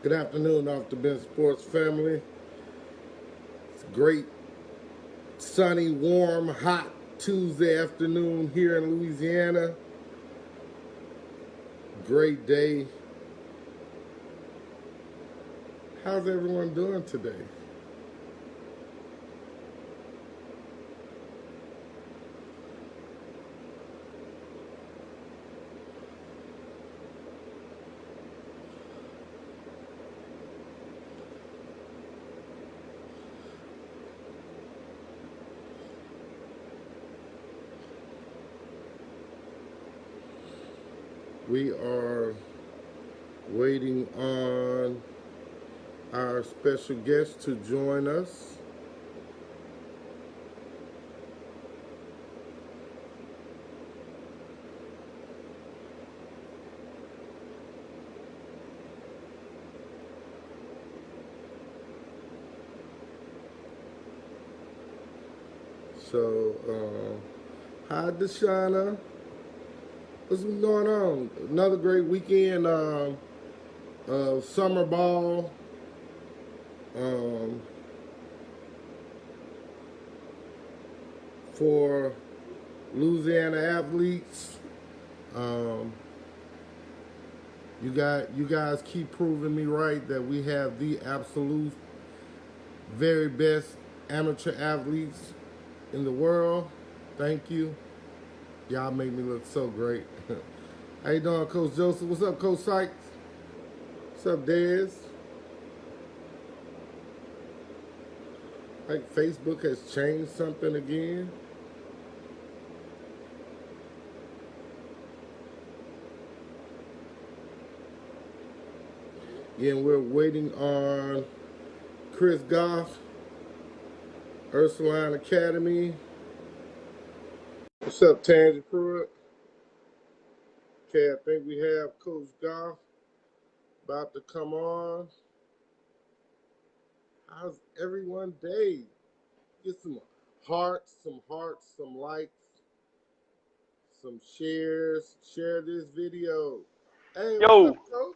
Good afternoon, Off the Bench Sports family. It's a great, sunny, warm, hot Tuesday afternoon here in Louisiana. Great day. How's everyone doing today? We are waiting on our special guest to join us. So, hi, Deshauna. What's been going on? Another great weekend of summer ball. Um, for Louisiana athletes. Um, you guys keep proving me right that we have the absolute very best amateur athletes in the world. Thank you. Y'all make me look so great. How you doing, Coach Joseph? What's up, Coach Sykes? What's up, Dez? Like Facebook has changed something again. Again, we're waiting on Kris Goff, Ursuline Academy. What's up, Tangy Pruitt? Okay, I think we have Coach Goff about to come on. How's everyone day? Get some hearts, some likes, some shares. Share this video. Hey, what's Yo, up, Coach?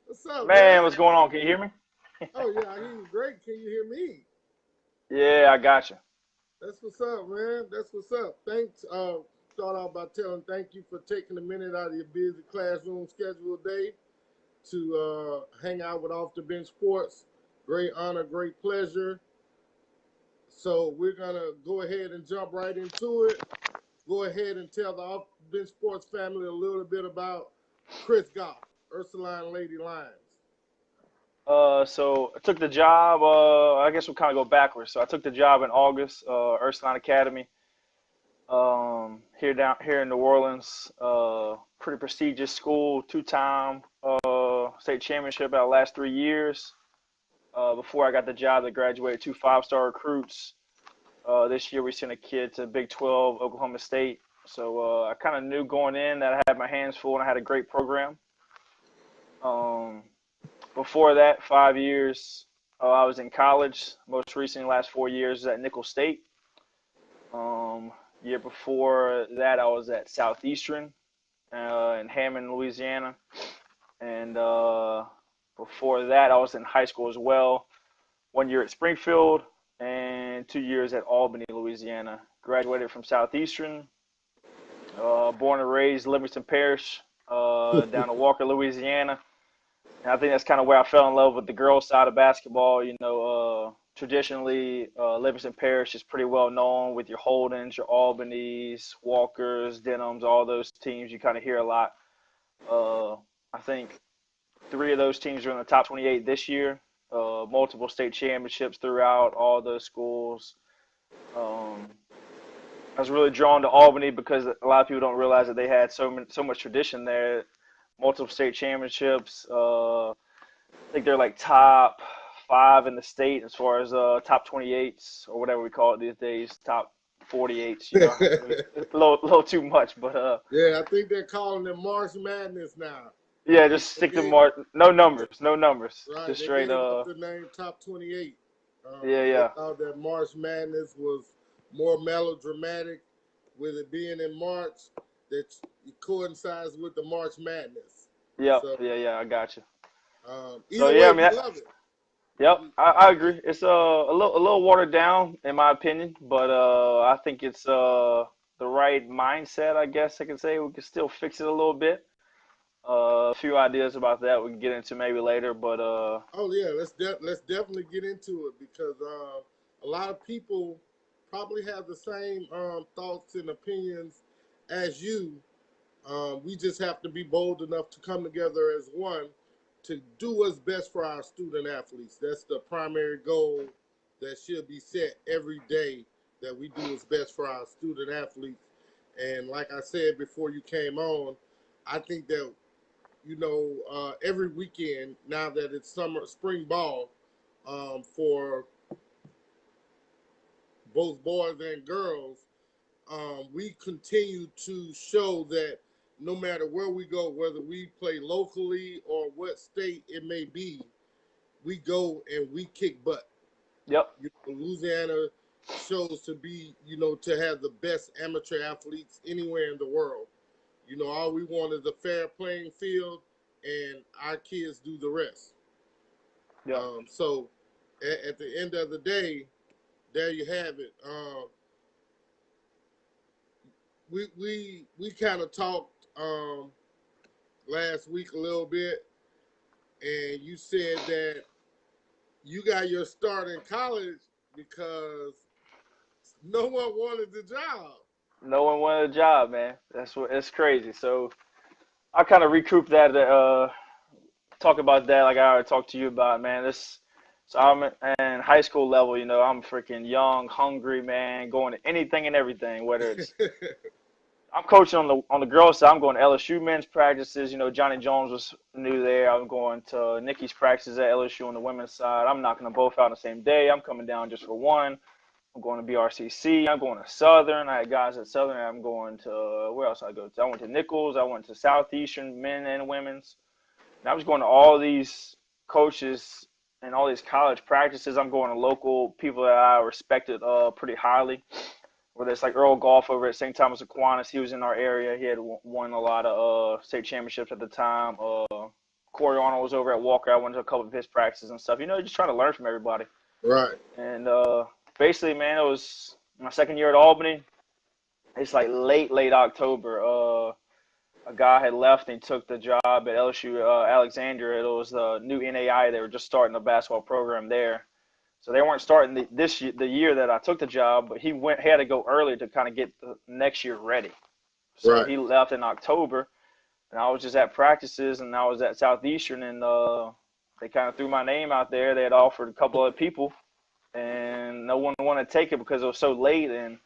What's up, man? man, what's going on? Can you hear me? Oh, yeah, I hear you great. Can you hear me? Yeah, I got you. That's what's up, man. That's what's up. Thanks. Start out by telling thank you for taking a minute out of your busy classroom schedule day to hang out with Off the Bench Sports. Great honor, great pleasure. So we're gonna go ahead and jump right into it. Go ahead and tell the Off the Bench Sports family a little bit about Kris Goff, Ursuline Lady Lions. So I took the job. I guess we'll kind of go backwards. So I took the job in August, Ursuline Academy, here in New Orleans. Pretty prestigious school, two-time state championship our last 3 years. Before I got the job, they graduated two five-star recruits. This year we sent a kid to Big 12, Oklahoma State. So I kind of knew going in that I had my hands full and I had a great program. Um, Before that, 5 years, I was in college. Most recently, last 4 years at Nickel State. Year before that, I was at Southeastern in Hammond, Louisiana. And before that, I was in high school as well. 1 year at Springfield and 2 years at Albany, Louisiana. Graduated from Southeastern. Born and raised Livingston Parish, down in Walker, Louisiana. And I think that's kind of where I fell in love with the girls' side of basketball. Traditionally, Livingston Parish is pretty well known with your Holdens, your Albanys, Walkers, Denhams, all those teams. You kind of hear a lot. I think three of those teams are in the top 28 this year. Multiple state championships throughout all those schools. Um, I was really drawn to Albany because a lot of people don't realize that they had so much tradition there. Multiple state championships. I think they're like top five in the state as far as top 28s or whatever we call it these days. Top 48s. It's a little too much, but Yeah, I think they're calling it March Madness now. yeah, just stick to more. No numbers, no numbers. Right, Just they straight. gave up the name Top 28. Yeah, They yeah, thought that March Madness was more melodramatic, with it being in March, that it coincides with the March Madness. yep, So, yeah, yeah. I got you. So Either yeah, way, I we mean, love it. yep, I agree. It's a little watered down in my opinion, but I think it's the right mindset. I guess I can say we can still fix it a little bit. A few ideas about that we can get into maybe later, but Oh yeah, let's definitely get into it because a lot of people probably have the same thoughts and opinions as you. We just have to be bold enough to come together as one to do what's best for our student athletes. That's the primary goal that should be set every day, that we do what's best for our student athletes. And like I said before you came on, I think that every weekend now that it's spring ball, for both boys and girls, we continue to show that no matter where we go, whether we play locally or what state it may be, we go and we kick butt. yep, Louisiana shows to be, to have the best amateur athletes anywhere in the world. All we want is a fair playing field, and our kids do the rest. yep, So, at the end of the day, there you have it. We kind of talked last week a little bit, and you said that you got your start in college because no one wanted the job. no one wanted a job, man. That's what it's crazy. So I kind of recouped that. Talk about that like I already talked to you about, man. This. So I'm in high school level, I'm freaking young, hungry, man, going to anything and everything, whether it's I'm coaching on the girls side. I'm going to LSU men's practices. Johnny Jones was new there. I'm going to Nikki's practices at LSU on the women's side. I'm knocking them both out on the same day. I'm coming down just for one. I'm going to BRCC. I'm going to Southern. I had guys at Southern. I'm going to where else I go to? I went to Nichols. I went to Southeastern men and women's. And I was going to all these coaches and all these college practices. I'm going to local people that I respected pretty highly, whether it's like Earl Goff over at St. Thomas Aquinas. He was in our area. He had won a lot of state championships at the time. Corey Arnold was over at Walker. I went to a couple of his practices and stuff. Just trying to learn from everybody. Right. And basically, man, it was my second year at Albany. It's like late October. A guy had left and took the job at LSU Alexandria. It was the new NAI. They were just starting the basketball program there. So they weren't starting the year that I took the job, but he had to go early to kind of get the next year ready. So Right. he left in October, and I was just at practices, and I was at Southeastern, and they kind of threw my name out there. They had offered a couple other people, and no one wanted to take it because it was so late, and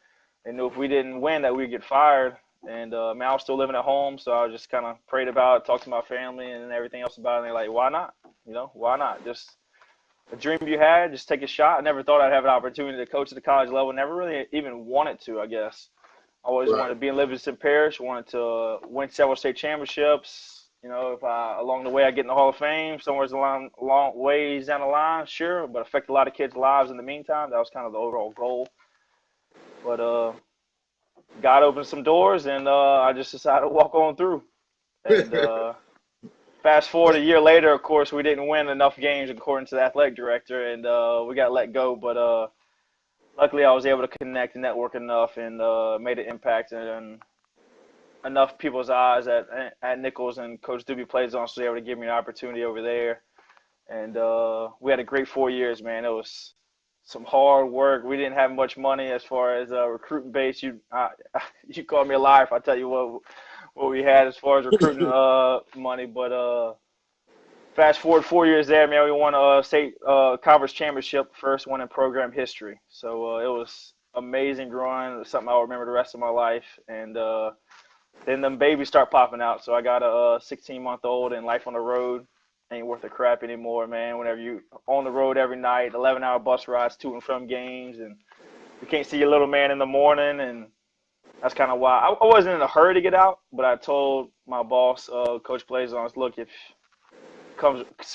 they knew if we didn't win that we'd get fired. And man, I was still living at home, so I just kind of prayed about it, talked to my family and everything else about it, and they're like, why not? Why not? Just a dream you had, just take a shot. I never thought I'd have an opportunity to coach at the college level. Never really even wanted to, I guess. I always wanted Right. to be in Livingston Parish, wanted to win several state championships. If along the way I get in the Hall of Fame, somewhere along long ways down the line, sure, but affect a lot of kids' lives in the meantime. That was kind of the overall goal. But God opened some doors, and I just decided to walk on through. And fast forward a year later, of course, we didn't win enough games according to the athletic director, and we got let go. But luckily, I was able to connect and network enough, and made an impact in enough people's eyes at Nichols, and Coach Doobie plays on, so he was able to give me an opportunity over there. And we had a great 4 years, man. It was some hard work. We didn't have much money as far as recruiting base. You call me a liar if I tell you what we had as far as recruiting money. But fast forward 4 years there, man, we won a state conference championship, first one in program history. So it was amazing growing. It was something I'll remember the rest of my life. And then them babies start popping out. So I got a 16-month-old, and life on the road ain't worth a crap anymore, man. Whenever you on the road every night, 11-hour bus rides to and from games, and you can't see your little man in the morning, and that's kind of why I wasn't in a hurry to get out. But I told my boss, Coach Blazons, look, if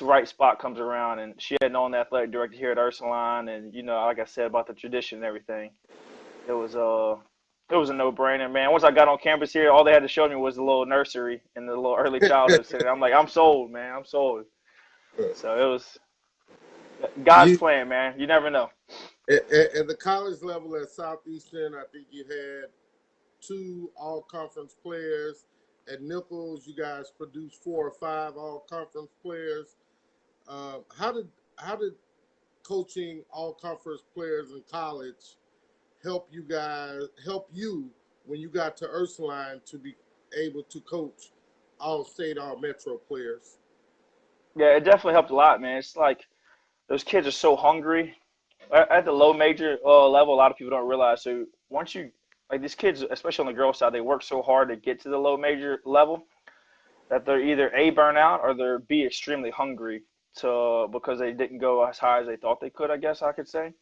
right spot comes around, and she had known the athletic director here at Ursuline, and like I said about the tradition and everything, it was a no-brainer, man. Once I got on campus here, all they had to show me was the little nursery and the little early childhood center. I'm like, I'm sold, man. I'm sold. So it was God's You plan, man. You never know. at the college level at Southeastern, I think you had two all-conference players. At Nichols, you guys produced 4 or 5 all-conference players. How did coaching all-conference players in college help you when you got to Ursuline to be able to coach all-state, all-metro players? Yeah, it definitely helped a lot, man. It's like those kids are so hungry at the low major level. A lot of people don't realize. So once you like these kids, especially on the girls' side, they work so hard to get to the low major level that they're either A, burn out, or they're B, extremely hungry to because they didn't go as high as they thought they could, I guess I could say.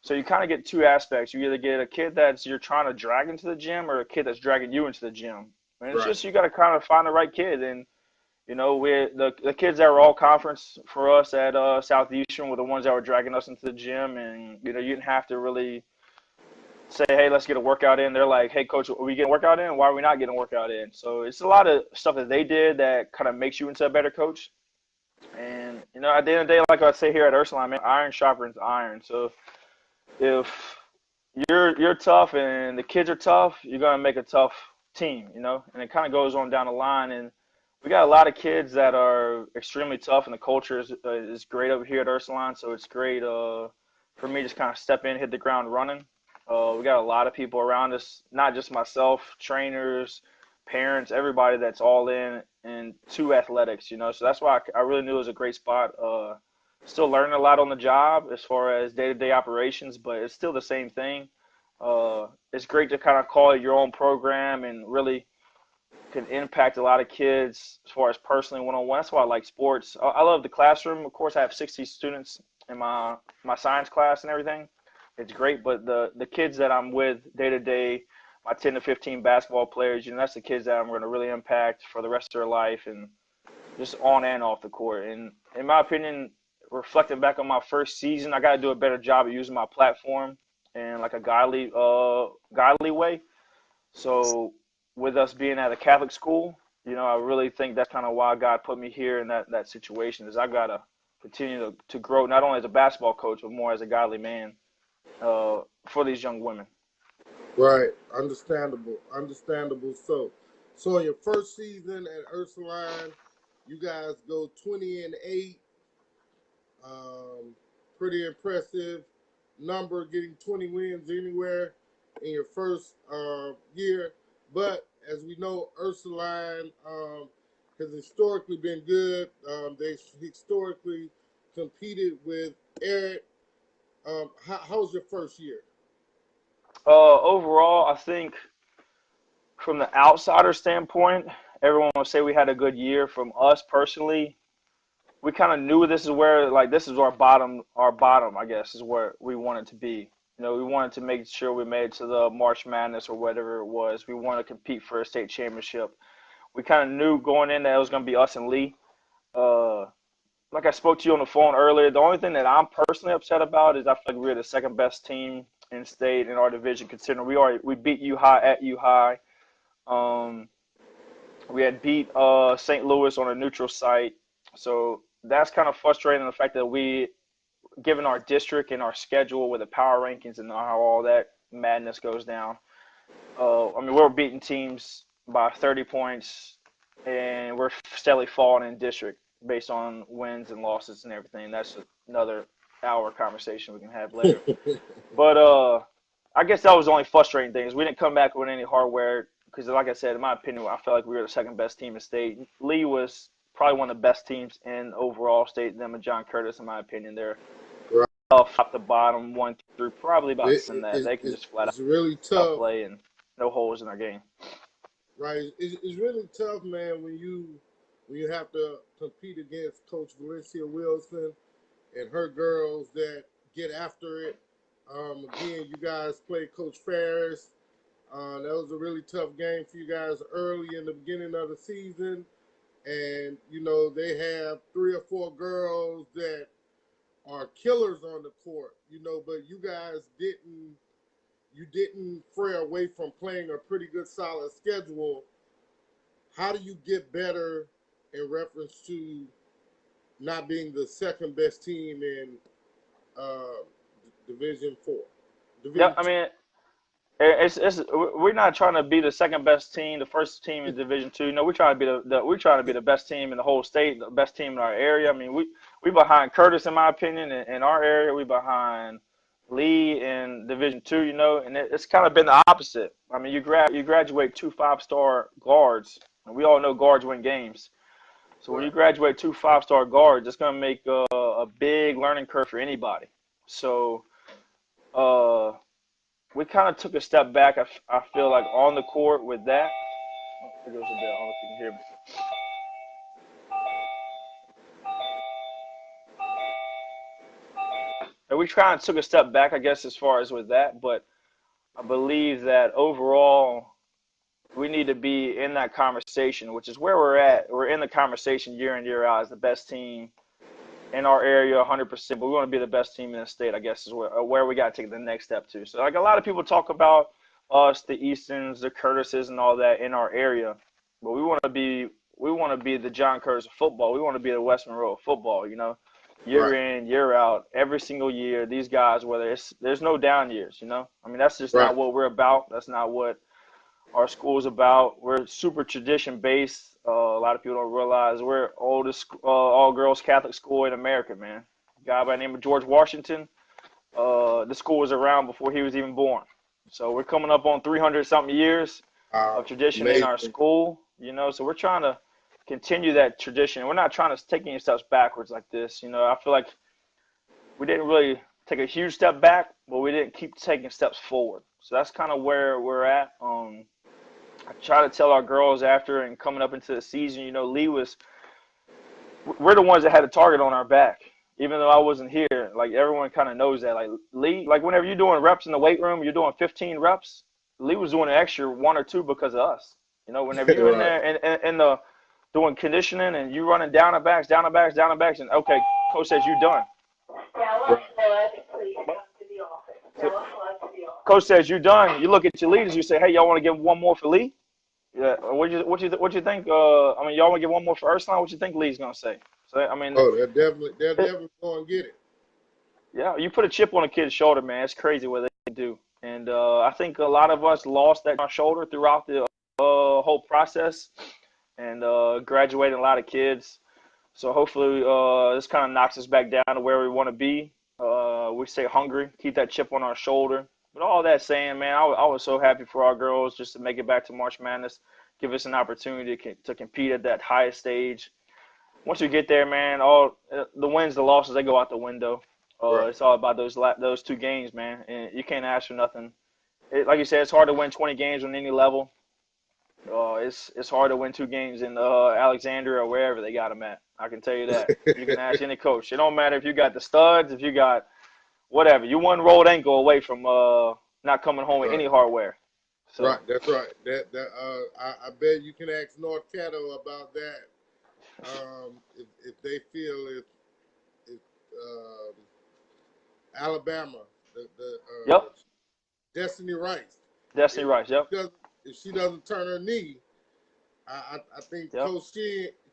So you kind of get two aspects. You either get a kid that's you're trying to drag into the gym or a kid that's dragging you into the gym. And it's Right. just you got to kind of find the right kid. And we the kids that were all conference for us at Southeastern were the ones that were dragging us into the gym, and you didn't have to really say, hey, let's get a workout in. They're like, hey, coach, are we getting a workout in? Why are we not getting a workout in? So it's a lot of stuff that they did that kind of makes you into a better coach. And at the end of the day, like I say here at Ursuline, man, iron sharpens iron. So if you're tough and the kids are tough, you're gonna make a tough team. And it kind of goes on down the line. And we got a lot of kids that are extremely tough, and the culture is great over here at Ursuline. So it's great for me just kind of step in, hit the ground running. We got a lot of people around us, not just myself, trainers, parents, everybody that's all in to athletics. So that's why I really knew it was a great spot. Still learning a lot on the job as far as day-to-day operations, but it's still the same thing. It's great to kind of call it your own program and really can impact a lot of kids as far as personally one-on-one. That's why I like sports. I love the classroom. Of course, I have 60 students in my science class and everything. It's great, but the kids that I'm with day to day, my 10 to 15 basketball players, that's the kids that I'm going to really impact for the rest of their life and just on and off the court. And in my opinion, reflecting back on my first season, I got to do a better job of using my platform in like a godly way. So with us being at a Catholic school, I really think that's kind of why God put me here in that situation is I got to continue to grow not only as a basketball coach, but more as a godly man for these young women. Right. Understandable. Understandable. So in your first season at Ursuline, you guys go 20-8. Um, Pretty impressive number, getting 20 wins anywhere in your first year. But as we know, Ursuline has historically been good. They historically competed with Eric. How was your first year? Overall, I think from the outsider standpoint, everyone will say we had a good year. From us personally, we kind of knew this is where like this is our bottom I guess is where we wanted to be. We wanted to make sure we made it to the March Madness or whatever it was. We wanted to compete for a state championship. We kind of knew going in that it was going to be us and Lee. Uh, like I spoke to you on the phone earlier, the only thing that I'm personally upset about is I feel like we're the second best team in state in our division, considering we beat U High at U High. Um, we had beat St. Louis on a neutral site, so that's kind of frustrating. The fact that we, given our district and our schedule with the power rankings and how all that madness goes down, I mean we're beating teams by 30 points, and we're steadily falling in district based on wins and losses and everything. That's another hour conversation we can have later. But I guess that was the only frustrating thing is we didn't come back with any hardware because, like I said, in my opinion, I felt like we were the second best team in state. Lee was probably one of the best teams in overall state. Them and John Curtis, in my opinion, they're Right. top to bottom, one through probably about in that they can just flat It's really out tough, play and no holes in their game. right? It's really tough, man, when you have to compete against Coach Valencia Wilson and her girls that get after it. Again, you guys played Coach Ferris. That was a really tough game for you guys early in the beginning of the season. And, they have 3 or 4 girls that are killers on the court, but you didn't fray away from playing a pretty good solid schedule. How do you get better in reference to not being the second best team in uh, Division 4. Yeah, Division I 2. mean, we're not trying to be the second best team, the first team in Division Two. No, we're trying to be we're trying to be the best team in the whole state, the best team in our area. I mean, we behind Curtis, in my opinion, in our area. We behind Lee in Division Two, and it's kind of been the opposite. I mean, you graduate two 5-star guards, and we all know guards win games. So when you Right. graduate two 5-star guards, it's gonna make a big learning curve for anybody. So. Uh, we kind of took a step back. I feel like on the court with that. Oh, there goes the bell. I don't know if you can hear me. And we kind of took a step back, I guess, as far as with that. But I believe that overall, we need to be in that conversation, which is where we're at. We're in the conversation year in, year out as the best team in our area 100%, but we want to be the best team in the state, I guess, is where we got to take the next step to. So, like, a lot of people talk about us, the Eastons, the Curtises, and all that in our area, but we want to be the John Curtis of football. We want to be the West Monroe of football, year Right. in, year out, every single year. These guys, there's no down years, I mean, that's just Right. not what we're about. That's not what our school's about. We're super tradition based. A lot of people don't realize we're oldest all girls Catholic school in America, man. A guy by the name of George Washington. The school was around before he was even born. So we're coming up on 300 something years of tradition in our Amazing. school, So we're trying to continue that tradition. We're not trying to take any steps backwards like this. I feel like we didn't really take a huge step back, but we didn't keep taking steps forward. So that's kind of where we're at. I try to tell our girls after and coming up into the season, we're the ones that had a target on our back. Even though I wasn't here, like everyone kind of knows that. Like Lee, like whenever you're doing reps in the weight room, you're doing 15 reps. Lee was doing an extra one or two because of us. Whenever you're in Right. there and the doing conditioning and you running down and backs, down and backs, down and backs, and okay, coach says you're done. Right. So, coach says you're done. You look at your leaders, you say, hey, y'all want to give one more for Lee? Yeah, what you think? I mean, y'all want to get one more for Ursuline? What you think Lee's gonna say? So I mean, Oh, they're definitely going to get it. yeah, you put a chip on a kid's shoulder, man. It's crazy what they do, and I think a lot of us lost that on our shoulder throughout the whole process, and graduating a lot of kids. So hopefully, this kind of knocks us back down to where we want to be. We stay hungry, keep that chip on our shoulder. But all that saying, man, I was so happy for our girls just to make it back to March Madness, give us an opportunity to compete at that highest stage. Once you get there, man, all the wins, the losses, they go out the window. Right. It's all about those two games, man, and you can't ask for nothing. Like you said, it's hard to win 20 games on any level. It's hard to win 2 games in Alexandria or wherever they got them at. I can tell you that. You can ask any coach. It don't matter if you got the studs, if you got whatever. You one rolled ankle away from not coming home with Right. any hardware. So Right. That's right. I bet you can ask North Caddo about that. If they feel if Alabama, the yep, Destiny Rice, Destiny if Rice. Yep, if she doesn't turn her knee, I think yep,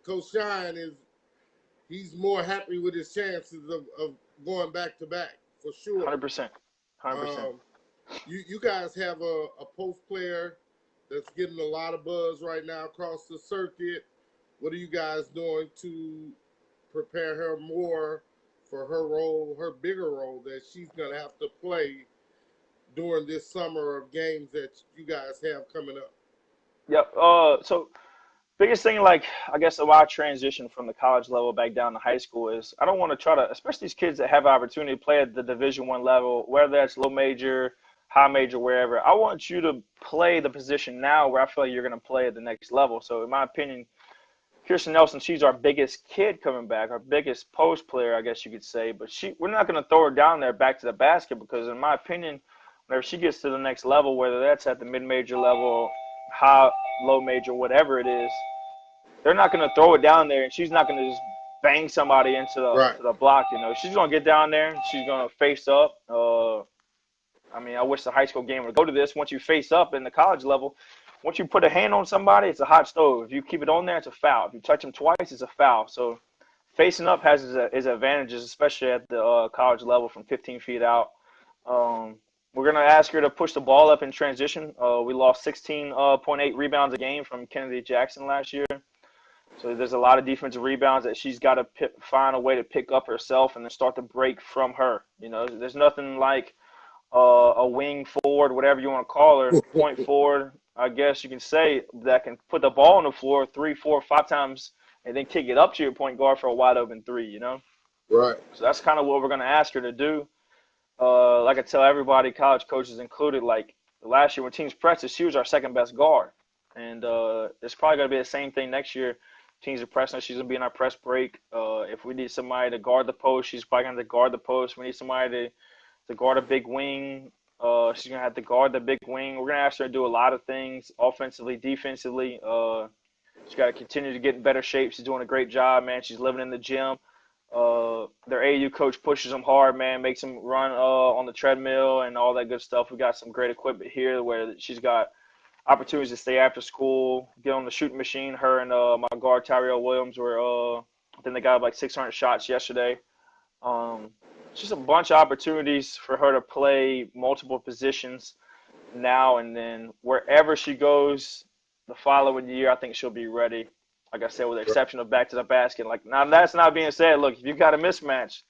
Coach Shine he's more happy with his chances of going back to back for sure. 100%, 100%. Um, you guys have a post player that's getting a lot of buzz right now across the circuit. What are you guys doing to prepare her more for her role, her bigger role that she's gonna have to play during this summer of games that you guys have coming up? Yep. So biggest thing, like I guess, of our transition from the college level back down to high school is I don't want to try to, especially these kids that have an opportunity to play at the Division 1 level, whether that's low major, high major, wherever. I want you to play the position now where I feel like you're going to play at the next level. So in my opinion, Kirsten Nelson, she's our biggest kid coming back, our biggest post player, I guess you could say. But we're not going to throw her down there back to the basket because, in my opinion, whenever she gets to the next level, whether that's at the mid-major level, high, low major, whatever it is, they're not going to throw it down there, and she's not going to just bang somebody into the Right. to the block. She's going to get down there. She's going to face up. I mean, I wish the high school game would go to this. Once you face up in the college level, once you put a hand on somebody, it's a hot stove. If you keep it on there, it's a foul. If you touch them twice, it's a foul. So facing up has his advantages, especially at the college level from 15 feet out. Um, we're going to ask her to push the ball up in transition. We lost 16.8 rebounds a game from Kennedy Jackson last year. So there's a lot of defensive rebounds that she's got to find a way to pick up herself and then start to break from her. You know, there's nothing like a wing forward, whatever you want to call her, point forward, I guess you can say, that can put the ball on the floor 3, 4, 5 times and then kick it up to your point guard for a wide open three, you know? Right. So that's kind of what we're going to ask her to do. Like I tell everybody, college coaches included, like last year when teams pressed us, she was our second best guard. And it's probably going to be the same thing next year. Teams are pressing us, she's going to be in our press break. If we need somebody to guard the post, she's probably going to guard the post. We need somebody to guard a big wing. She's going to have to guard the big wing. We're going to ask her to do a lot of things offensively, defensively. She's got to continue to get in better shape. She's doing a great job, man. She's living in the gym. Their AAU coach pushes them hard, man, makes them run on the treadmill and all that good stuff. We got some great equipment here where she's got opportunities to stay after school, get on the shooting machine. Her and my guard, Tyrell Williams, were I think they got like 600 shots yesterday. Just a bunch of opportunities for her to play multiple positions now and then. Wherever she goes the following year, I think she'll be ready. Like I said, with the exception of back to the basket. Like, now that's not being said. Look, if you've got a mismatch,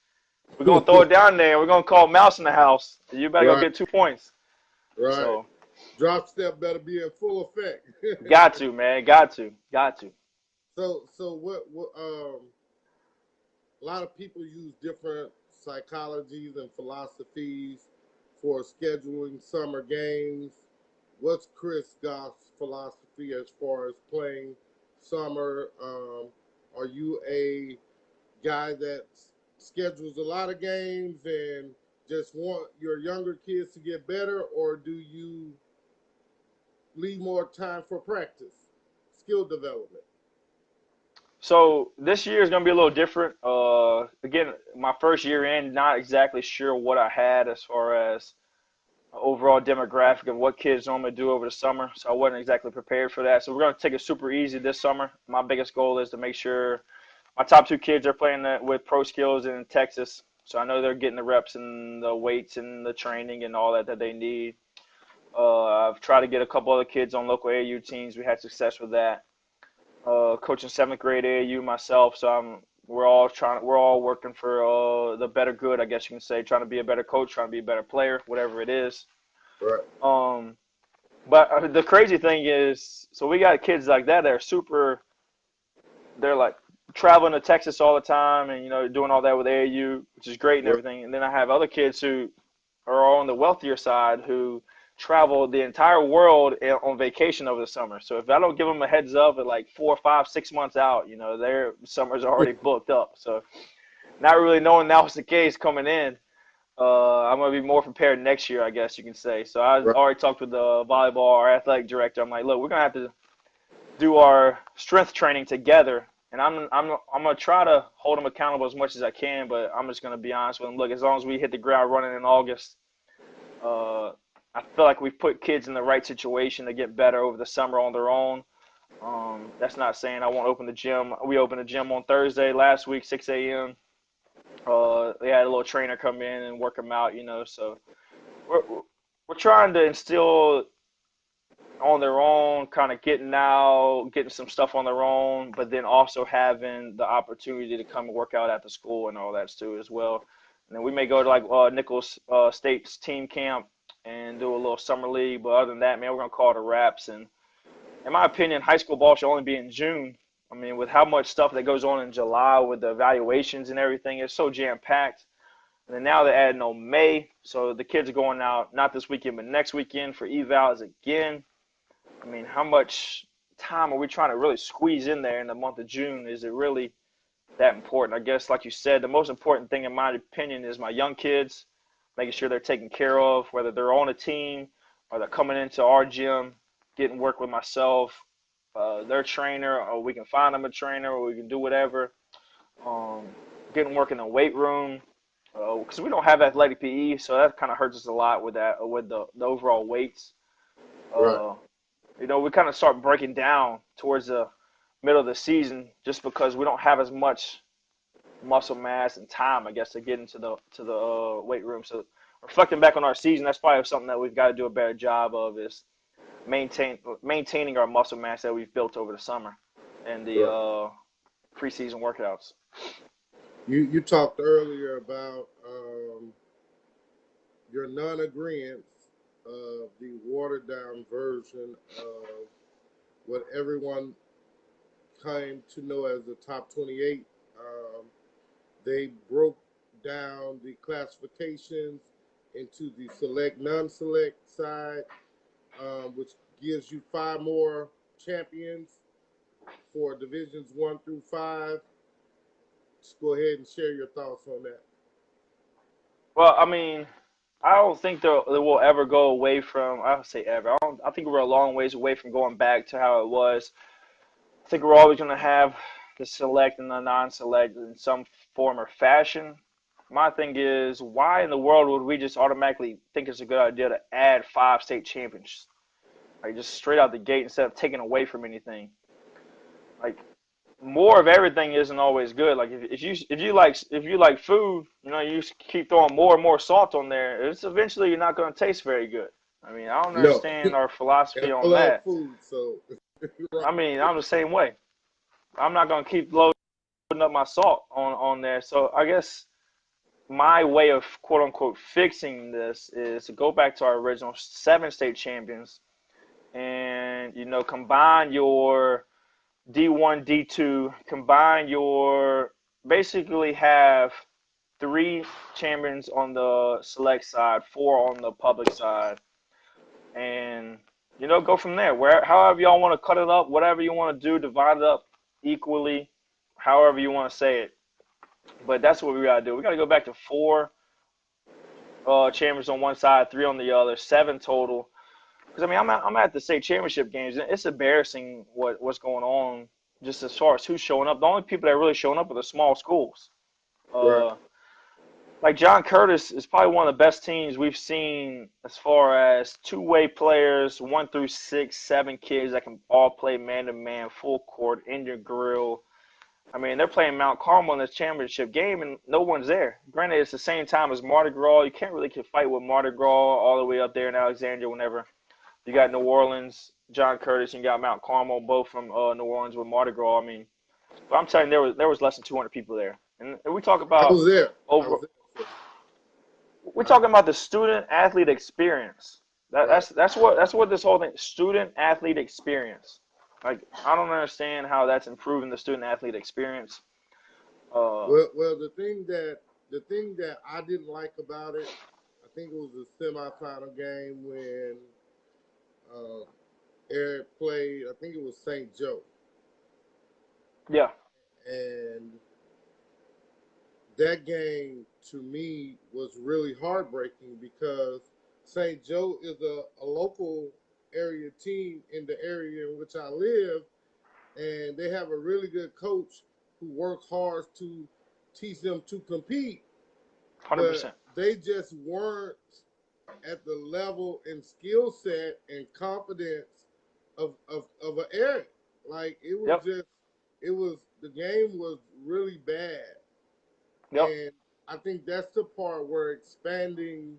we're going to throw it down there. We're going to call Mouse in the house. You better go get 2 points. Right. So, drop step better be in full effect. got to, man. Got to. So what a lot of people use different psychologies and philosophies for scheduling summer games. What's Kris Goff's philosophy as far as playing summer? Are you a guy that schedules a lot of games and just want your younger kids to get better, or do you leave more time for practice, skill development? So this year is going to be a little different. Again, my first year in, not exactly sure what I had as far as overall demographic of what kids normally do over the summer. So I wasn't exactly prepared for that. So we're going to take it super easy this summer. My biggest goal is to make sure my top 2 kids are playing with pro skills in Texas. So I know they're getting the reps and the weights and the training and all that they need. I've tried to get a couple other kids on local AAU teams. We had success with that. Coaching 7th grade AAU myself, so we're all working for the better good, I guess you can say, trying to be a better coach, trying to be a better player, whatever it is. Right. But the crazy thing is, so we got kids like that are they're like traveling to Texas all the time and, you know, doing all that with AAU, which is great and everything. And then I have other kids who are on the wealthier side who travel the entire world on vacation over the summer. So if I don't give them a heads up at like 4, 5, 6 months out, you know, their summer's already booked up. So not really knowing that was the case coming in, I'm going to be more prepared next year, I guess you can say. So I already talked with the volleyball, our athletic director. I'm like, look, we're going to have to do our strength training together. And I'm going to try to hold them accountable as much as I can, but I'm just going to be honest with them. Look, as long as we hit the ground running in August, I feel like we've put kids in the right situation to get better over the summer on their own. That's not saying I won't open the gym. We opened the gym on Thursday last week, 6 a.m. They had a little trainer come in and work them out, you know. So we're trying to instill on their own, kind of getting some stuff on their own, but then also having the opportunity to come and work out at the school and all that too as well. And then we may go to like Nichols State's team camp and do a little summer league. But other than that, man, we're going to call it a wraps. And in my opinion, high school ball should only be in June. I mean, with how much stuff that goes on in July with the evaluations and everything, it's so jam-packed. And then now they're adding on May. So the kids are going out not this weekend, but next weekend for evals again. I mean, how much time are we trying to really squeeze in there in the month of June? Is it really that important? I guess, like you said, the most important thing, in my opinion, is my young kids, making sure they're taken care of, whether they're on a team or they're coming into our gym, getting work with myself, their trainer, or we can find them a trainer, or we can do whatever. Getting work in the weight room, because we don't have athletic PE, so that kind of hurts us a lot with that, with the overall weights. Right. You know, we kind of start breaking down towards the middle of the season just because we don't have as much muscle mass and time, I guess, to get into the weight room. So reflecting back on our season, that's probably something that we've got to do a better job of is maintaining our muscle mass that we've built over the summer and the preseason workouts. You talked earlier about your non-agreement of the watered down version of what everyone came to know as the top 28. They broke down the classifications into the select, non-select side, which gives you 5 more champions for divisions 1 through 5. Just go ahead and share your thoughts on that. Well, I mean, I don't think they will ever go away from. I don't say ever. I think we're a long ways away from going back to how it was. I think we're always going to have the select and the non-select in some form or fashion. My thing is, why in the world would we just automatically think it's a good idea to add 5 state champions, like just straight out the gate instead of taking away from anything? Like more of everything isn't always good. Like if you like food, you know, you keep throwing more and more salt on there. It's eventually you're not going to taste very good. I mean, I don't No, understand our philosophy and I on love that. food, so I mean, I'm the same way. I'm not going to keep loading up my salt on there. So I guess my way of quote unquote fixing this is to go back to our original 7 state champions and combine your D1, D2, combine your basically have 3 champions on the select side, 4 on the public side, and go from there. However y'all want to cut it up, whatever you want to do, divide it up equally, however you want to say it. But that's what we gotta do. We gotta go back to 4 champions on one side, 3 on the other, 7 total. Because I mean, I'm at the state championship games, and it's embarrassing what's going on just as far as who's showing up. The only people that are really showing up are the small schools. right. Like John Curtis is probably one of the best teams we've seen as far as two-way players, 1 through 6, 7 kids that can all play man-to-man, full court, in your grill. I mean, they're playing Mount Carmel in this championship game, and no one's there. Granted, it's the same time as Mardi Gras. You can't really fight with Mardi Gras all the way up there in Alexandria whenever you got New Orleans, John Curtis, and you got Mount Carmel, both from New Orleans with Mardi Gras. I mean, but I'm telling you, there was less than 200 people there. And we talk I about was there. over. We're talking about the student athlete experience. That's what this whole thing, student athlete experience. Like I don't understand how that's improving the student athlete experience. Well, the thing that I didn't like about it, I think it was the semifinal game when Eric played. I think it was St. Joe, Yeah. and that game to me was really heartbreaking because St. Joe is a local area team in the area in which I live, and they have a really good coach who works hard to teach them to compete, but 100%. they just weren't at the level and skill set and confidence of an Eric. Like it was Yep. just the game was really bad. Yep. And I think that's the part where expanding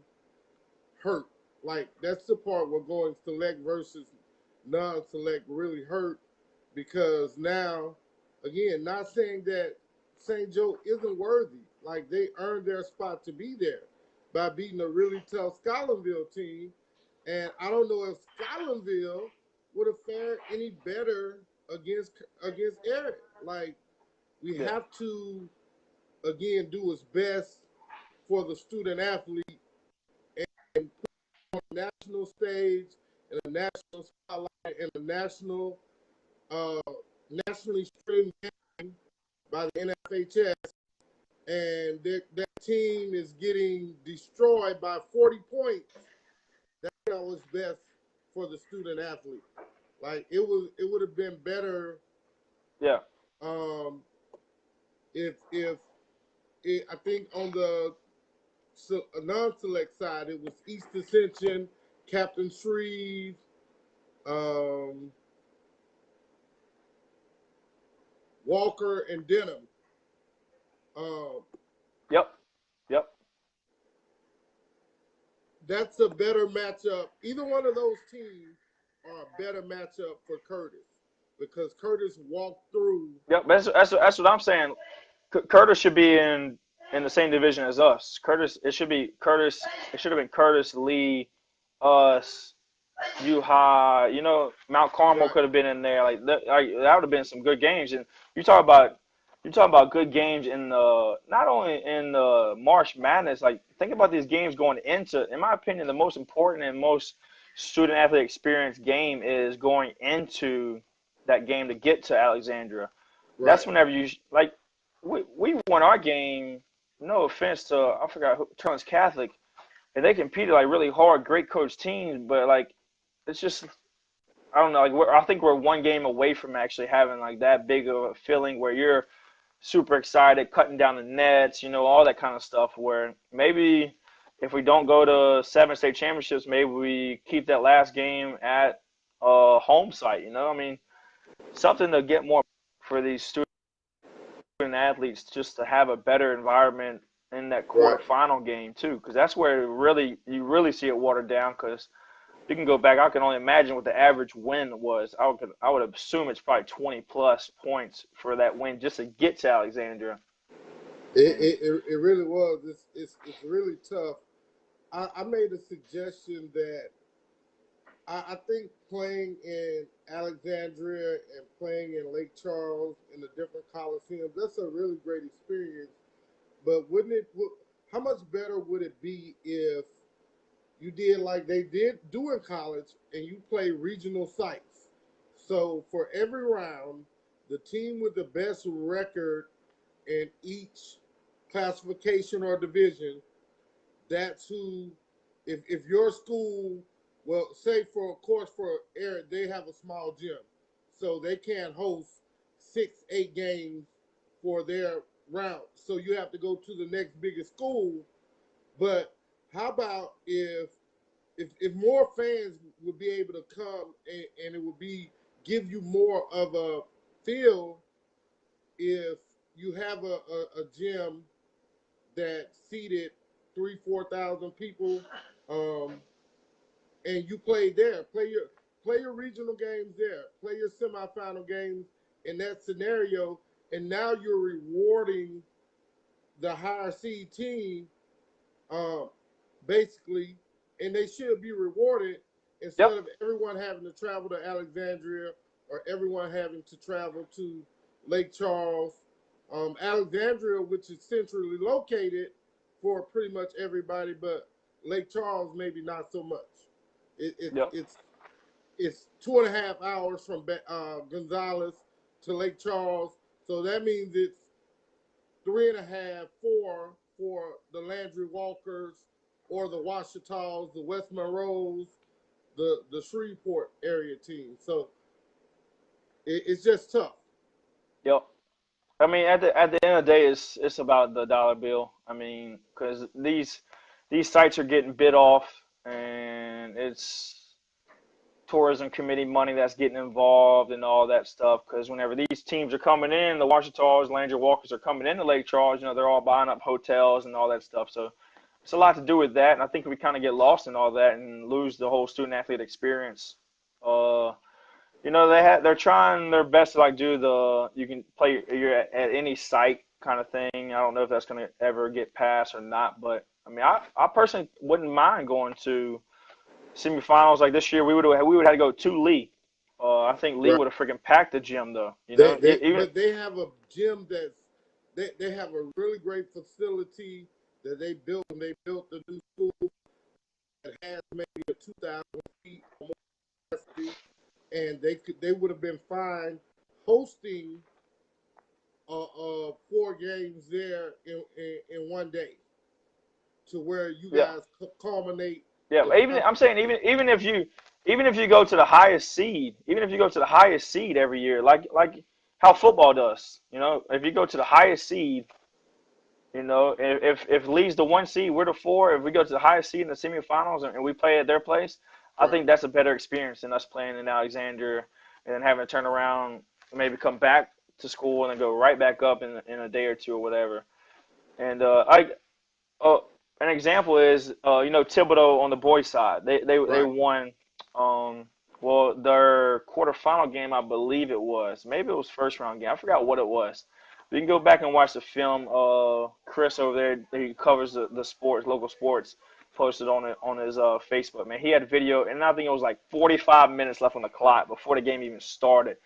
hurt. Like that's the part where going select versus non-select really hurt because now, again, not saying that St. Joe isn't worthy. Like they earned their spot to be there by beating a really tough Scotlandville team. And I don't know if Scotlandville would have fared any better against Eric. Like we Yeah. have to again do his best for the student athlete and put on a national stage and a national spotlight and a uh, nationally streamed game by the NFHS, and that team is getting destroyed by 40 points. That's not what's best for the student athlete. Like it would have been better Yeah. um, if I think on the non-select side it was East Ascension, Captain Shreve, um, Walker, and Denham. Um, Yep. Yep. that's a better matchup. Either one of those teams are a better matchup for Curtis because Curtis walked through. Yep. That's what I'm saying. Curtis should be in the same division as us. Curtis. It should be Curtis. It should have been Curtis, Lee, us, U-High. Mount Carmel Right, could have been in there. That would have been some good games. And you talk about good games in the not only in the March Madness. Like think about these games going into. In my opinion, the most important and most student athlete experience game is going into that game to get to Alexandria. right. That's whenever you like. We won our game. No offense to I forgot who Turner's Catholic, and they competed like really hard, great coach teams, but like it's just I don't know. Like I think we're one game away from actually having like that big of a feeling where you're super excited, cutting down the nets, all that kind of stuff. Where maybe if we don't go to 7 state championships, maybe we keep that last game at a home site. I mean, something to get more for these student athletes just to have a better environment in that Right. quarterfinal game too, because that's where you really see it watered down. Because you can go back, I can only imagine what the average win was. I would assume it's probably 20 plus points for that win just to get to Alexandria. It, And it, it it really was. It's really tough. I made a suggestion that I think playing in Alexandria and playing in Lake Charles in the different coliseums, that's a really great experience. But wouldn't it? How much better would it be if you did like they did do in college and you play regional sites? So for every round, the team with the best record in each classification or division, that's who. If your school, well, say for of course for Eric, they have a small gym, so they can't host 6, 8 games for their round. So you have to go to the next biggest school. But how about if more fans would be able to come and it would be give you more of a feel if you have a gym that seated 3, 4 thousand people, um, and you play there. Play your regional games there. Play your semifinal games in that scenario, and now you're rewarding the higher seed team, um, basically, and they should be rewarded instead yep, of everyone having to travel to Alexandria or everyone having to travel to Lake Charles. Alexandria, which is centrally located for pretty much everybody, but Lake Charles maybe not so much. It, it, yep, it's it's 2.5 hours from Gonzales to Lake Charles, so that means it's 3.5, 4 for the Landry Walkers or the Washitas, the West Monroes, the Shreveport area team. So it's just tough. yep. I mean, at the end of the day, it's about the dollar bill. I mean, because these sites are getting bid off, and it's tourism committee money that's getting involved and all that stuff. Because whenever these teams are coming in, the Washita's, Landry Walkers are coming into Lake Charles. They're all buying up hotels and all that stuff. So it's a lot to do with that. And I think we kind of get lost in all that and lose the whole student athlete experience. Uh, they're trying their best to like do the you can play you're at any site kind of thing. I don't know if that's gonna ever get passed or not, but I mean, I personally wouldn't mind going to semifinals like this year. We would have to go to Lee. I think Lee Right. would have freaking packed the gym though. Even But they have a gym they have a really great facility that they built when they built the new school that has maybe a 2,000 feet or more capacity, and they would have been fine hosting 4 games there in one day to where you yeah, guys culminate yeah. the But I'm saying conference. even if you go to the highest seed, even if you go to the highest seed every year, like how football does, if you go to the highest seed. If Lee's the 1 seed, we're the 4. If we go to the highest seed in the semifinals and we play at their place, I Right. think that's a better experience than us playing in Alexandria and then having to turn around, maybe come back to school and then go right back up in a day or two or whatever. And uh, an example is Thibodeau on the boys' side. They Right. won well their quarterfinal game, I believe it was. Maybe it was first round game. I forgot what it was. But you can go back and watch the film. Kris over there, he covers the sports, local sports, posted on it on his Facebook. Man, he had a video, and I think it was like 45 minutes left on the clock before the game even started,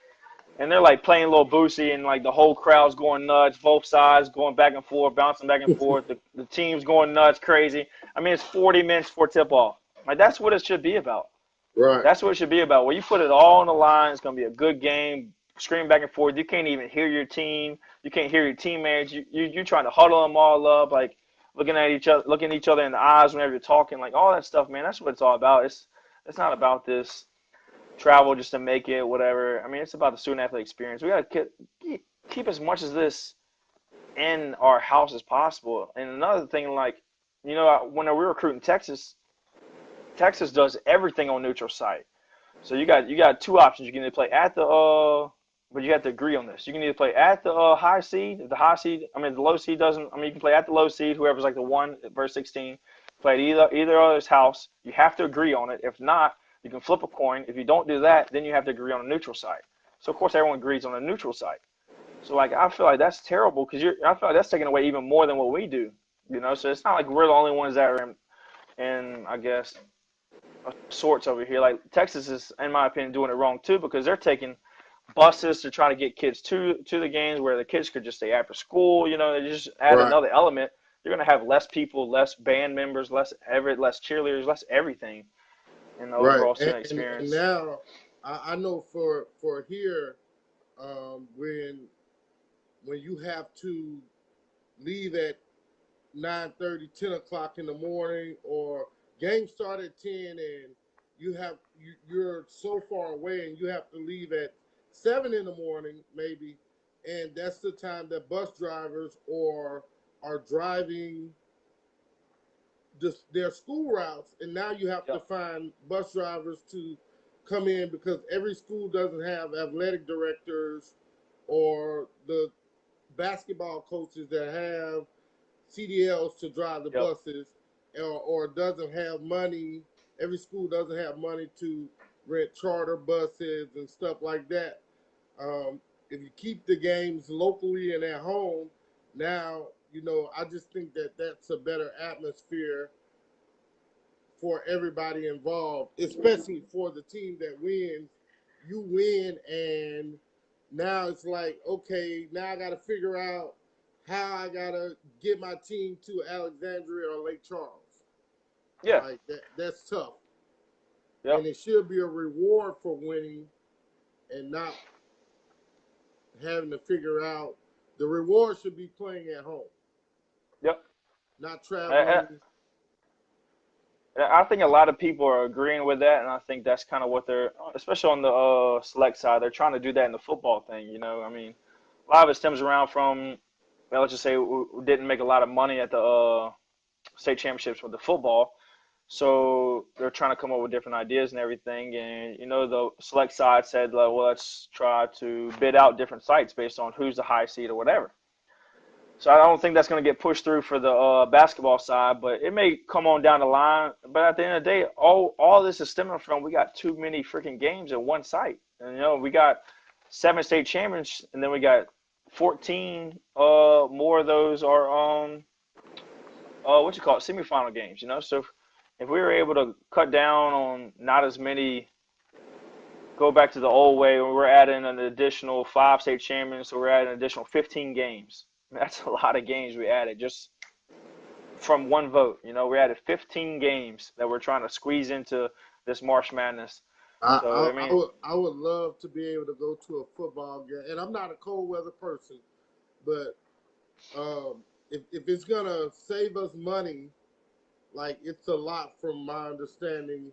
and they're like playing a little boosie, and like the whole crowd's going nuts, both sides going back and forth, bouncing back and forth. The team's going nuts, crazy. I mean, it's 40 minutes for tip off. Like that's what it should be about. Right. That's what it should be about. When you put it all on the line, it's gonna be a good game. Scream back and forth. You can't even hear your team. You can't hear your teammates. You're trying to huddle them all up, like looking at each other in the eyes whenever you're talking, like all that stuff, man. That's what it's all about. It's not about this travel just to make it, whatever. I mean, it's about the student athlete experience. We got to keep as much of this in our house as possible. And another thing, like, when we were recruiting Texas, Texas does everything on neutral site. So you got two options. You can either play at but you have to agree on this. You can either play at the high seed. If the high seed, I mean, the low seed doesn't. I mean, you can play at the low seed. Whoever's like the 1 verse 16, play at either other's house. You have to agree on it. If not, you can flip a coin. If you don't do that, then you have to agree on a neutral site. So of course everyone agrees on a neutral site. So like I feel like that's terrible because I feel like that's taking away even more than what we do. So it's not like we're the only ones that are in I guess sorts over here. Like Texas is, in my opinion, doing it wrong too because they're taking buses to try to get kids to the games where the kids could just stay after school. They just add Right. another element. You're gonna have less people, less band members, less cheerleaders, less everything in the Right. overall And student and experience. now I know for here, when you have to leave at 9:30, 10 o'clock in the morning, or games start at 10, and you're so far away, and you have to leave at 7 in the morning, maybe, and that's the time that bus drivers or are driving their school routes, and now you have to Yep. find bus drivers to come in because every school doesn't have athletic directors or the basketball coaches that have CDLs to drive the Yep. buses, or doesn't have money. Every school doesn't have money to rent charter buses and stuff like that. Um, if you keep the games locally and at home, now I just think that that's a better atmosphere for everybody involved, especially for the team that wins. You win, and now it's like, okay, now I got to figure out how I got to get my team to Alexandria or Lake Charles. Yeah. Like that's tough, and Yep. it should be a reward for winning and not having to figure out. The reward should be playing at home, Yep. not I, traveling. I think a lot of people are agreeing with that, and I think that's kind of what they're, especially on the select side, they're trying to do that in the football thing. I mean, a lot of it stems around from, well, let's just say we didn't make a lot of money at the state championships with the football, so they're trying to come up with different ideas and everything. And the select side said, like, well, let's try to bid out different sites based on who's the high seed or whatever. So I don't think that's going to get pushed through for the basketball side, but it may come on down the line. But at the end of the day, all this is stemming from we got too many freaking games in one site. And we got 7 state champions, and then we got 14 more of those are what you call it, semifinal games. So if we were able to cut down on not as many, go back to the old way, we're adding an additional 5 state champions, so we're adding an additional 15 games. That's a lot of games we added just from one vote. We added 15 games that we're trying to squeeze into this March Madness. I, So I, I I mean, would I would love to be able to go to a football game, and I'm not a cold weather person, but if it's gonna save us money, like it's a lot from my understanding,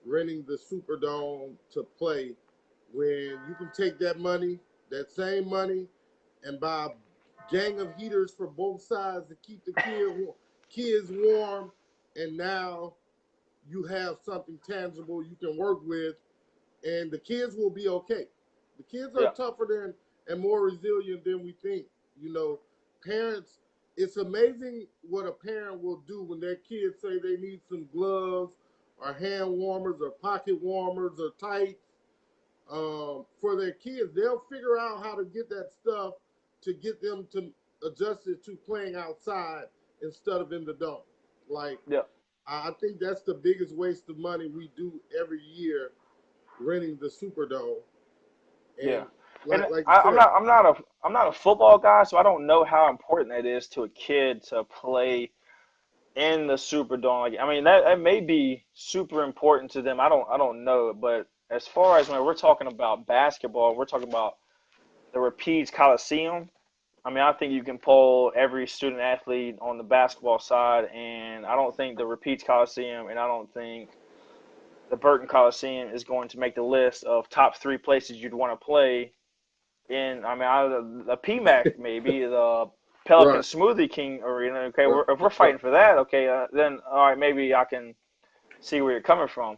renting the Superdome to play, when you can take that money, that same money, and buy a gang of heaters for both sides to keep the kids warm, and now you have something tangible you can work with, and the kids will be okay. The kids are yeah, tougher than and more resilient than we think. Parents it's amazing what a parent will do when their kids say they need some gloves or hand warmers or pocket warmers or tights for their kids. They'll figure out how to get that stuff to get them to adjust it to playing outside instead of in the dome. Like, Yeah. I think that's the biggest waste of money we do every year, renting the Superdome. Yeah. And And like you I, I'm said, not I'm not a I'm not a football guy, so I don't know how important it is to a kid to play in the Superdome. Like, I mean, that may be super important to them. I don't know, but as far as when we're talking about basketball, we're talking about the Rapides Coliseum. I mean, I think you can pull every student athlete on the basketball side, and I don't think the Rapides Coliseum, and I don't think the Burton Coliseum is going to make the list of top three places you'd want to play in. I mean, out of the PMAC, maybe the Pelican right, Smoothie King Arena. Okay, right, if we're right, fighting for that, okay, then all right, maybe I can see where you're coming from.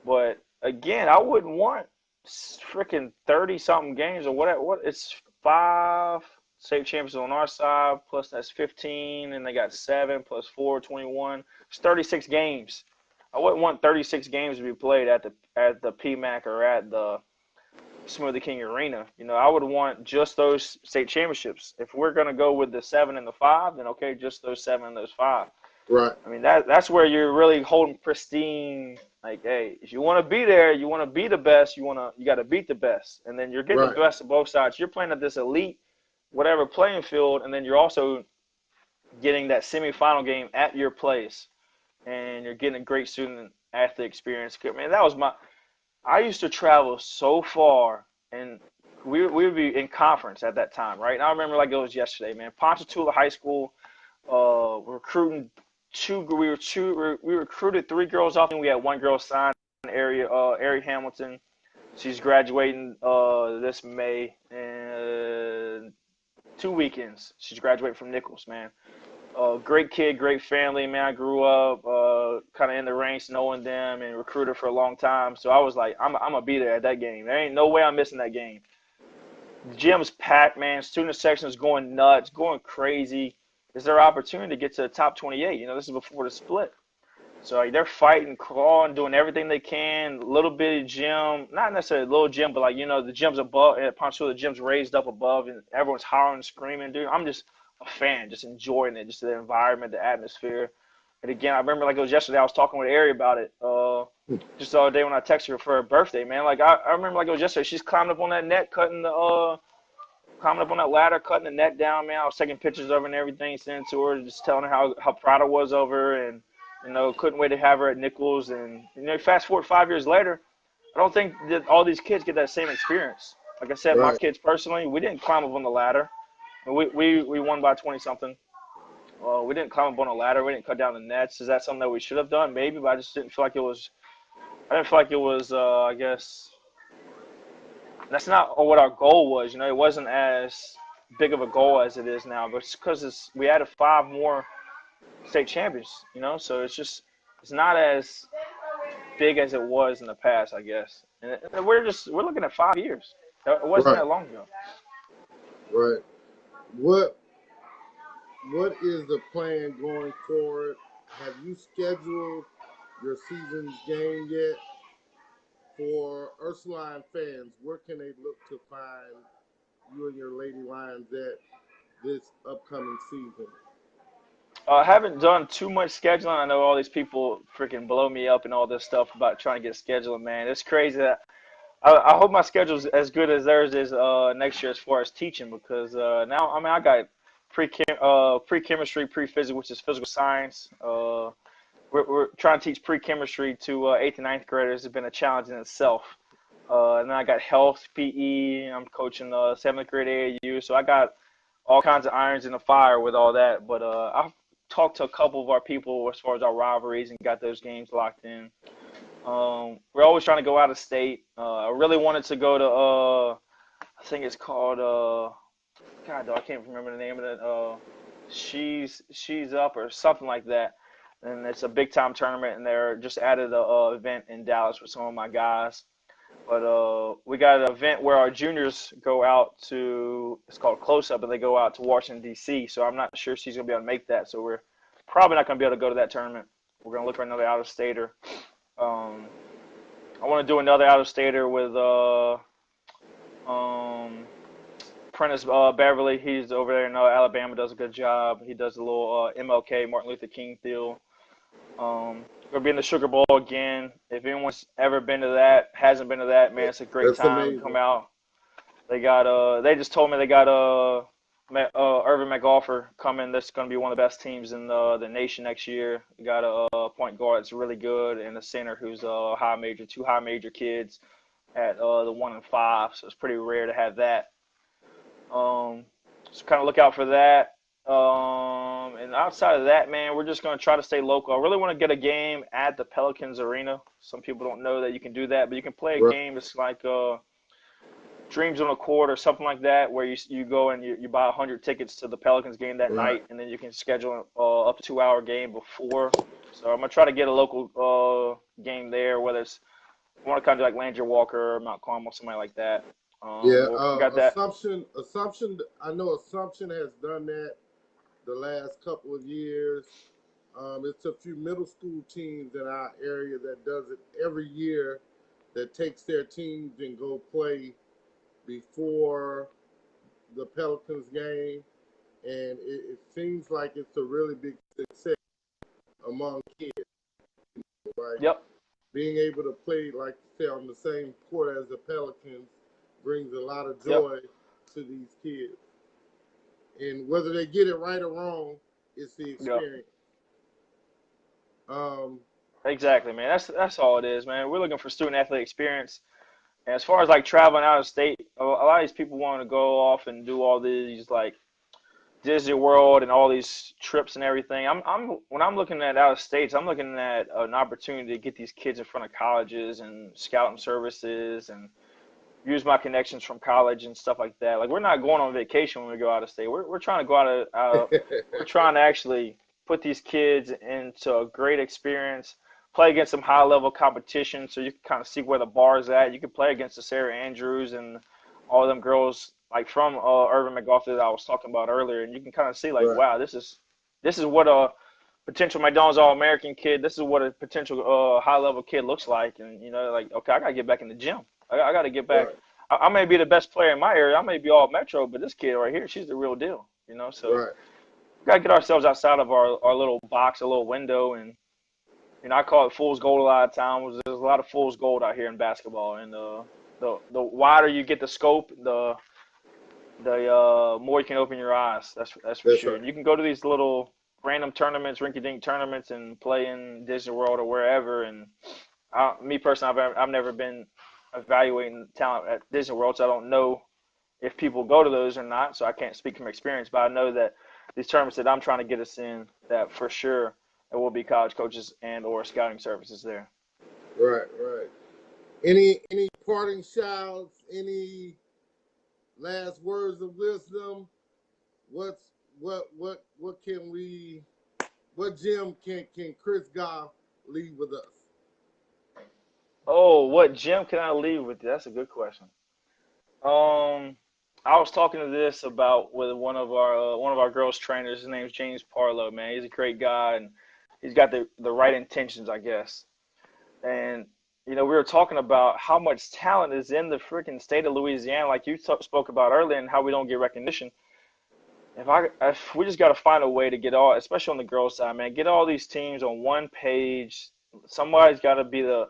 But again, I wouldn't want freaking 30 something games or whatever. What it's five state champions on our side, plus that's 15, and they got seven plus four, 21. It's 36 games. I wouldn't want 36 games to be played at the PMAC or at the Smoothie King Arena. You know, I would want just those state championships. If we're gonna go with the seven and the five, then okay, just those seven and those five. right, I mean that's where you're really holding pristine. Like, hey, if you want to be there, you want to be the best. You got to beat the best, and then you're getting the right, best of both sides. You're playing at this elite, whatever playing field, and then you're also getting that semifinal game at your place, and you're getting a great student athlete experience. I mean, that was my. I used to travel so far, and we would be in conference at that time, right? And I remember like it was yesterday, man. Ponchatoula High School, recruiting we recruited three girls off, and we had one girl signed. Ari Hamilton. She's graduating this May, and 2 weekends. She's graduating from Nichols, man. Great kid, great family, man. I grew up kind of in the ranks, knowing them, and recruited for a long time. So I was like, I'm gonna be there at that game. There ain't no way I'm missing that game. The gym's packed, man. Student section is going nuts, going crazy. Is there opportunity to get to the top 28? You know, this is before the split. So like, they're fighting, clawing, doing everything they can. Little bitty gym, not necessarily a little gym, but like the gym's above at Ponchatoula, the gym's raised up above, and everyone's hollering, and screaming. Dude, I'm just a fan, just enjoying it, just the environment, the atmosphere. And again, I remember like it was yesterday. I was talking with Ari about it. Just the other day when I texted her for her birthday, man. Like I remember like it was yesterday. She's climbing up on that net, climbing up on that ladder, cutting the net down, man. I was taking pictures of her and everything, sending to her, just telling her how proud I was of her, and couldn't wait to have her at Nichols. And fast forward 5 years later, I don't think that all these kids get that same experience. Like I said, my right. kids personally, we didn't climb up on the ladder. We won by 20 something. We didn't climb up on a ladder. We didn't cut down the nets. Is that something that we should have done? Maybe, but I just didn't feel like it was. I didn't feel like it was. I guess that's not what our goal was. It wasn't as big of a goal as it is now. But it's because we added five more state champions. So it's not as big as it was in the past, I guess. And we're looking at 5 years. It wasn't Right, that long ago. right. What what is the plan going forward? Have you scheduled your season's game yet? For Ursuline fans, where can they look to find you and your Lady Lions at this upcoming season? I haven't done too much scheduling. I know all these people freaking blow me up and all this stuff about trying to get scheduling, man. It's crazy that I hope my schedule's as good as theirs is next year as far as teaching, because now I mean I got pre chemistry, pre physics, which is physical science. We're trying to teach pre chemistry to eighth and ninth graders. It's been a challenge in itself. And then I got health, PE. I'm coaching seventh grade AAU, so I got all kinds of irons in the fire with all that. But I've talked to a couple of our people as far as our rivalries and got those games locked in. We're always trying to go out of state. I really wanted to go to I think it's called God, I can't remember the name of it. She's up or something like that. And it's a big time tournament, and they're just added a event in Dallas with some of my guys. But we got an event where our juniors go out to, it's called Close Up, and they go out to Washington, D.C. So I'm not sure she's going to be able to make that. So we're probably not going to be able to go to that tournament. We're going to look for another out-of-stater. I want to do another out-of-stater with Prentice Beverly. He's over there in Alabama, does a good job. He does a little MLK, Martin Luther King deal. Gonna be in the Sugar Bowl again. If anyone's ever been to that, hasn't been to that, man, it's a great That's time. amazing. Come out. They got they just told me they got Irvin McGoffer coming. That's gonna be one of the best teams in the nation next year. We got a point guard that's really good, and a center who's high major, two high major kids at the 1 and 5. So it's pretty rare to have that. So kind of look out for that. And outside of that, man, we're just going to try to stay local. I really want to get a game at the Pelicans Arena. Some people don't know that you can do that, but you can play a Right. game. It's like Dreams on a Court or something like that, where you go and you buy 100 tickets to the Pelicans game that Right. night, and then you can schedule up to 2-hour game before. So I'm going to try to get a local game there, whether it's I want to kind of do like Landry Walker or Mount Carmel, somebody like that. Yeah. We got that. Assumption. I know Assumption has done that the last couple of years. It's a few middle school teams in our area that does it every year, that takes their teams and go play before the Pelicans game, and it seems like it's a really big success among kids, right? Yep. Being able to play, like you say, on the same court as the Pelicans brings a lot of Yep. joy to these kids. And whether they get it right or wrong, it's the Yep. experience. Exactly, man. That's all it is, man. We're looking for student athlete experience. And as far as like traveling out of state, a lot of these people want to go off and do all these like Disney World and all these trips and everything. When I'm looking at out of states, I'm looking at an opportunity to get these kids in front of colleges and scouting services and use my connections from college and stuff like that. Like we're not going on vacation when we go out of state. We're trying to go we're trying to actually put these kids into a great experience, play against some high level competition so you can kind of see where the bar is at. You can play against the Sarah Andrews and all of them girls like from Irvin McGoffer that I was talking about earlier, and you can kind of see like, Right. wow, this is what a potential McDonald's All-American kid, this is what a potential high-level kid looks like. And, like, okay, I got to get back in the gym. I got to get back. Right. I may be the best player in my area. I may be all Metro, but this kid right here, she's the real deal, So Right. we got to get ourselves outside of our little box, a little window. And, I call it fool's gold a lot of times. There's a lot of fool's gold out here in basketball. And the wider you get the scope, the more you can open your eyes. That's for That's sure. right. And you can go to these little random tournaments, rinky-dink tournaments, and play in Disney World or wherever. And me personally, I've never been evaluating talent at Disney World, so I don't know if people go to those or not. So I can't speak from experience, but I know that these tournaments that I'm trying to get us in, that for sure there will be college coaches and or scouting services there. Right. Right. Any parting shouts? Any last words of wisdom? What gem can Kris Goff leave with us? Oh, what gem can I leave with you? That's a good question. I was talking to this about with one of our girls trainers. His name's James Parlow, man. He's a great guy, and he's got the right intentions, I guess. And we were talking about how much talent is in the freaking state of Louisiana, like you spoke about earlier, and how we don't get recognition. If we just got to find a way to get all, especially on the girls' side, man, get all these teams on one page. Somebody's got to be the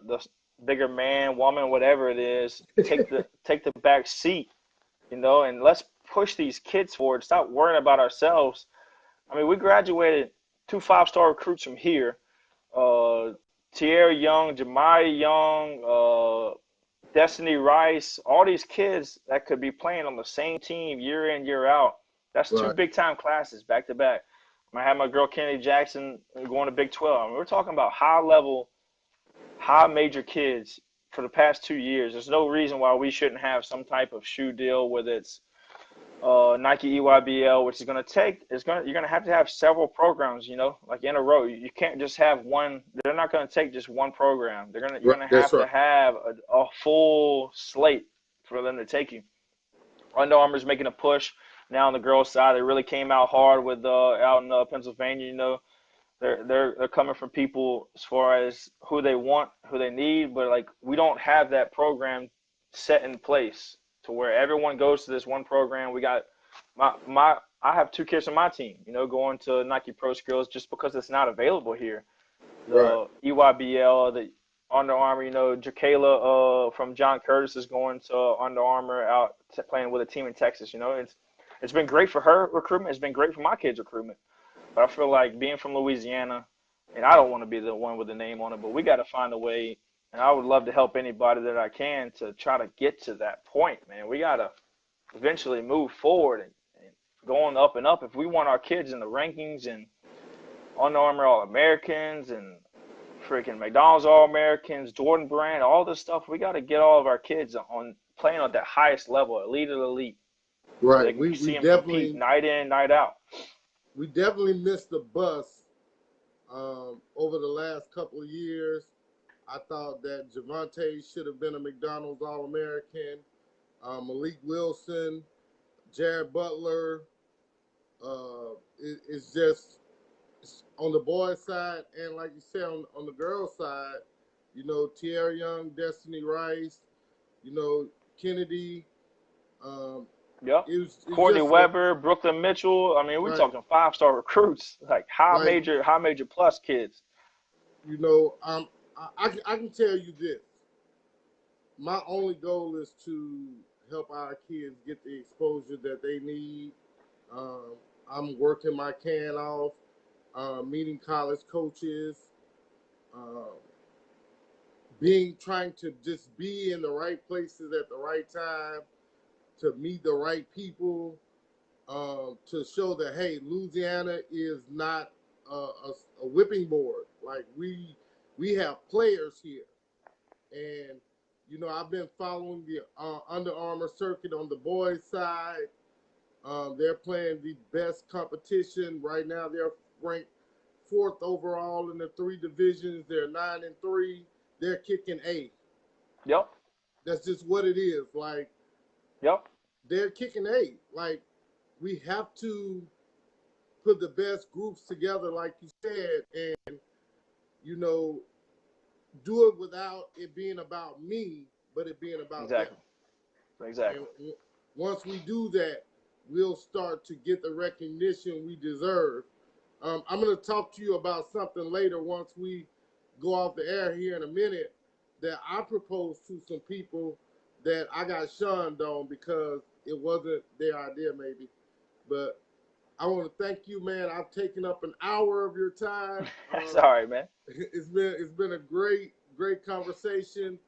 bigger man, woman, whatever it is. Take the back seat, and let's push these kids forward. Stop worrying about ourselves. I mean, we graduated 2 5-star recruits from here. Tierra Young, Jemiah Young, Destiny Rice, all these kids that could be playing on the same team year in, year out. That's 2 Right. big-time classes back to back. I have my girl Kennedy Jackson going to Big 12. I mean, we're talking about high-level, high-major kids for the past 2 years. There's no reason why we shouldn't have some type of shoe deal, whether it's Nike EYBL, which is going to take, you're going to have several programs, like in a row. You can't just have one. They're not going to take just one program. You're Right. going to That's have to right. have a full slate for them to take you. Under Armour's making a push now on the girls' side. They really came out hard with out in Pennsylvania. They're coming from people as far as who they want, who they need, but like we don't have that program set in place to where everyone goes to this one program. We got my I have two kids on my team, going to Nike Pro Skills just because it's not available here. Right. The EYBL, the Under Armour, Jacayla from John Curtis is going to Under Armour out playing with a team in Texas. It's been great for her recruitment. It's been great for my kids' recruitment. But I feel like being from Louisiana, and I don't want to be the one with the name on it, but we got to find a way. And I would love to help anybody that I can to try to get to that point, man. We got to eventually move forward and going up and up. If we want our kids in the rankings and Under Armour All-Americans and freaking McDonald's All-Americans, Jordan Brand, all this stuff, we got to get all of our kids on playing at that highest level, elite of the elite, so they Right. can see them compete night in, night out. We definitely missed the bus over the last couple of years. I thought that Javante should have been a McDonald's All-American. Malik Wilson, Jared Butler. It's just on the boys' side, and like you said, on the girls' side, Tierra Young, Destiny Rice, Kennedy. Um, Yep. it's Courtney just Weber, Brooklyn Mitchell. I mean, we're right, talking 5-star recruits, like high like major, high major plus kids. I can tell you this. My only goal is to help our kids get the exposure that they need. Um, I'm working my can off, meeting college coaches, uh, trying to just be in the right places at the right time, to meet the right people, to show that hey, Louisiana is not a whipping board. Like we have players here, and I've been following the Under Armour circuit on the boys' side. They're playing the best competition right now. They're ranked fourth overall in the three divisions. They're 9-3. They're kicking A. Yep. That's just what it is. Like Yep. they're kicking A. Like we have to put the best groups together, like you said, and you know, do it without it being about me, but it being about them. Exactly. Exactly. And once we do that, we'll start to get the recognition we deserve. I'm going to talk to you about something later once we go off the air here in a minute that I proposed to some people that I got shunned on because it wasn't their idea, maybe. But I want to thank you, man. I've taken up an hour of your time. That's all right, man. It's been a great conversation.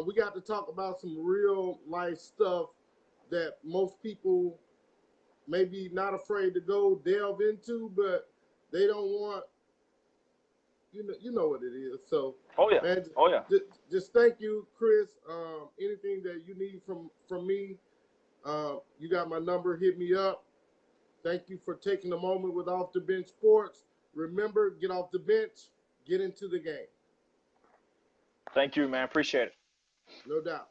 We got to talk about some real life stuff that most people maybe not afraid to go delve into, but they don't want. You know what it is. So, Oh yeah. man, Oh yeah. just thank you, Kris. Anything that you need from me, you got my number. Hit me up. Thank you for taking a moment with Off the Bench Sports. Remember, get off the bench, get into the game. Thank you, man. Appreciate it. No doubt.